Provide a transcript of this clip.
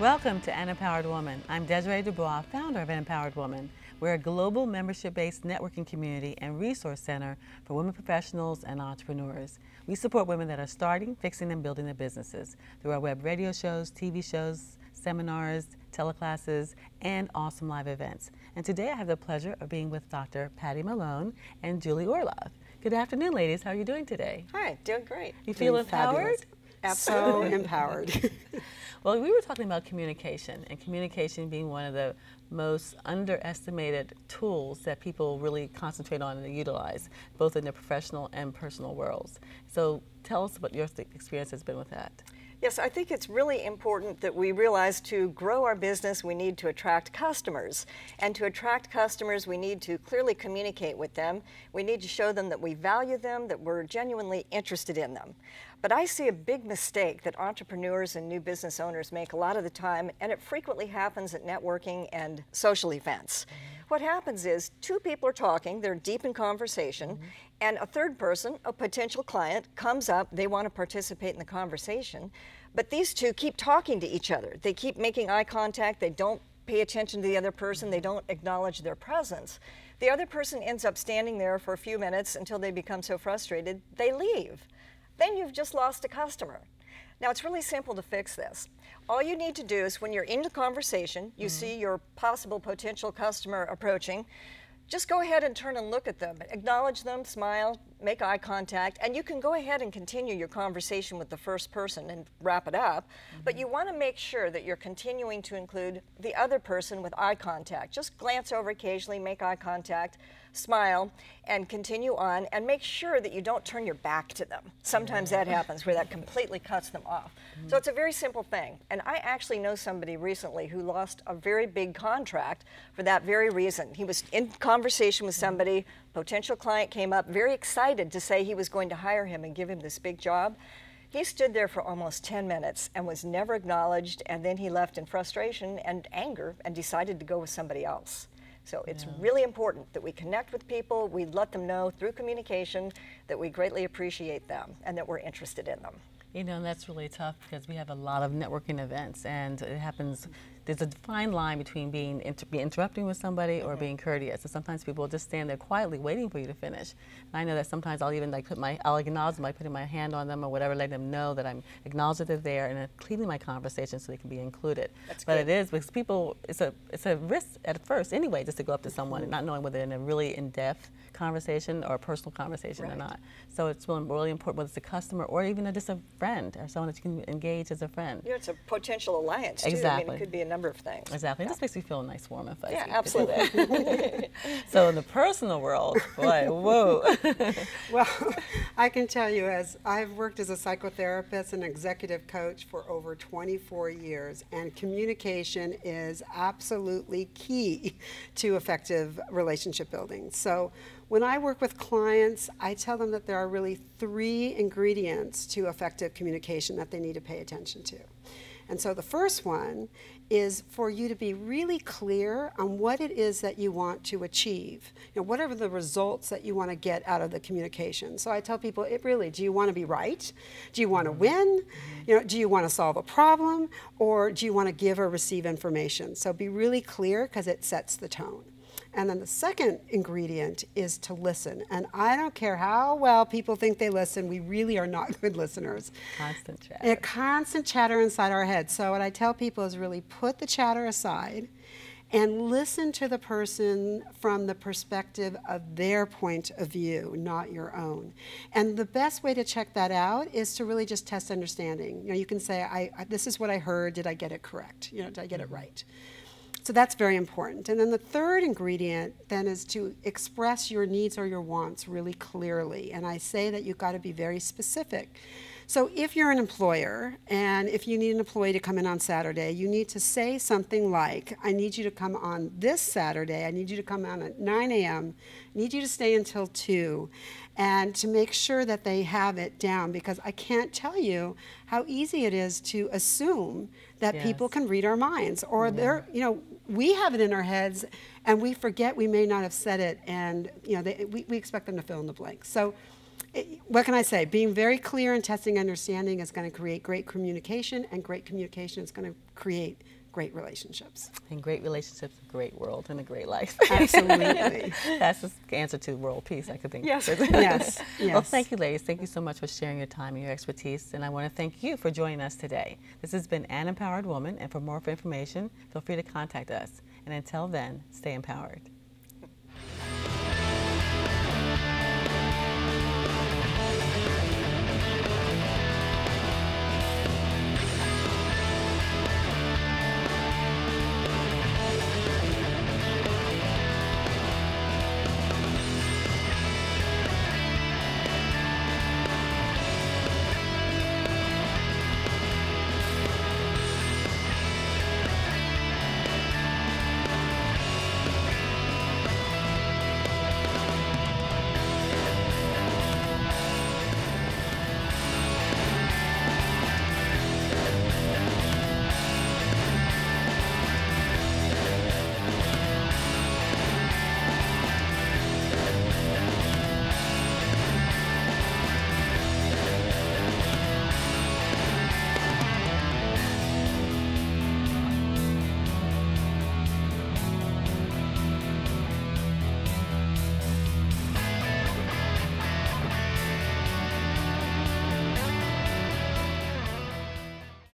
Welcome to An Empowered Woman. I'm Desiree Dubois, founder of An Empowered Woman. We're a global membership-based networking community and resource center for women professionals and entrepreneurs. We support women that are starting, fixing, and building their businesses through our web radio shows, TV shows, seminars, teleclasses, and awesome live events. And today I have the pleasure of being with Dr. Patty Malone and Julie Orloff. Good afternoon, ladies. How are you doing today? Hi, doing great. You feel empowered? Absolutely. So empowered. Well, we were talking about communication, and communication being one of the most underestimated tools that people really concentrate on and utilize, both in their professional and personal worlds. So tell us what your experience has been with that. Yes, I think it's really important that we realize to grow our business, we need to attract customers. And to attract customers, we need to clearly communicate with them. We need to show them that we value them, that we're genuinely interested in them. But I see a big mistake that entrepreneurs and new business owners make a lot of the time, and it frequently happens at networking and social events. What happens is two people are talking, they're deep in conversation, and a third person, a potential client, comes up, they want to participate in the conversation, but these two keep talking to each other. They keep making eye contact, they don't pay attention to the other person, they don't acknowledge their presence. The other person ends up standing there for a few minutes until they become so frustrated, they leave. Then you've just lost a customer. Now, it's really simple to fix this. All you need to do is when you're in the conversation, you see your possible potential customer approaching, just go ahead and turn and look at them, acknowledge them, smile, make eye contact, and you can go ahead and continue your conversation with the first person and wrap it up, but you want to make sure that you're continuing to include the other person with eye contact. Just glance over occasionally, make eye contact, smile, and continue on, and make sure that you don't turn your back to them. Sometimes that happens where that completely cuts them off. So it's a very simple thing, and I actually know somebody recently who lost a very big contract for that very reason. He was in conversation with somebody, potential client came up, very excited to say he was going to hire him and give him this big job. He stood there for almost 10 minutes and was never acknowledged, and then he left in frustration and anger and decided to go with somebody else. So it's really important that we connect with people, we let them know through communication that we greatly appreciate them and that we're interested in them. You know, that's really tough because we have a lot of networking events, and it happens, there's a fine line between being interrupting with somebody or being courteous. So sometimes people will just stand there quietly waiting for you to finish. And I know that sometimes I'll even I'll acknowledge them by putting my hand on them or whatever, letting them know that I'm acknowledged that they're there and cleaning my conversation so they can be included. That's but good. it is, because people, it's a risk at first anyway, just to go up to someone and not knowing whether they're in a really in-depth conversation or a personal conversation or not. So it's really important, whether it's a customer or even just a friend or someone that you can engage as a friend. Yeah, it's a potential alliance too. Exactly. I mean, it could be a number of things. Exactly. It just makes me feel nice, warm, and fuzzy. Yeah, absolutely. So in the personal world, boy, whoa. Well, I can tell you, as I've worked as a psychotherapist and executive coach for over 24 years, and communication is absolutely key to effective relationship building. So when I work with clients, I tell them that there are really 3 ingredients to effective communication that they need to pay attention to. And so the first one is for you to be really clear on what it is that you want to achieve. You know, what are the results that you want to get out of the communication? So I tell people, do you want to be right? Do you want to win? You know, do you want to solve a problem? Or do you want to give or receive information? So be really clear, because it sets the tone. And then the second ingredient is to listen. And I don't care how well people think they listen, we really are not good listeners. Constant chatter. A constant chatter inside our head. So what I tell people is really put the chatter aside and listen to the person from the perspective of their point of view, not your own. And the best way to check that out is to really just test understanding. You know, you can say, this is what I heard, did I get it correct? You know, did I get it right? So that's very important. And then the third ingredient then is to express your needs or your wants really clearly. And I say that you've got to be very specific. So if you're an employer and if you need an employee to come in on Saturday, you need to say something like, I need you to come on this Saturday, I need you to come on at 9 a.m., I need you to stay until 2, and to make sure that they have it down, because I can't tell you how easy it is to assume that people can read our minds, or they're, you know, we have it in our heads and we forget we may not have said it, and you know, we expect them to fill in the blanks. So what can I say? Being very clear and testing understanding is going to create great communication, and great communication is going to create great relationships. And great relationships, a great world, and a great life. Absolutely. That's the answer to world peace, I could think. Yes. Yes. Well, thank you, ladies. Thank you so much for sharing your time and your expertise. And I want to thank you for joining us today. This has been An Empowered Woman. And for more information, feel free to contact us. And until then, stay empowered.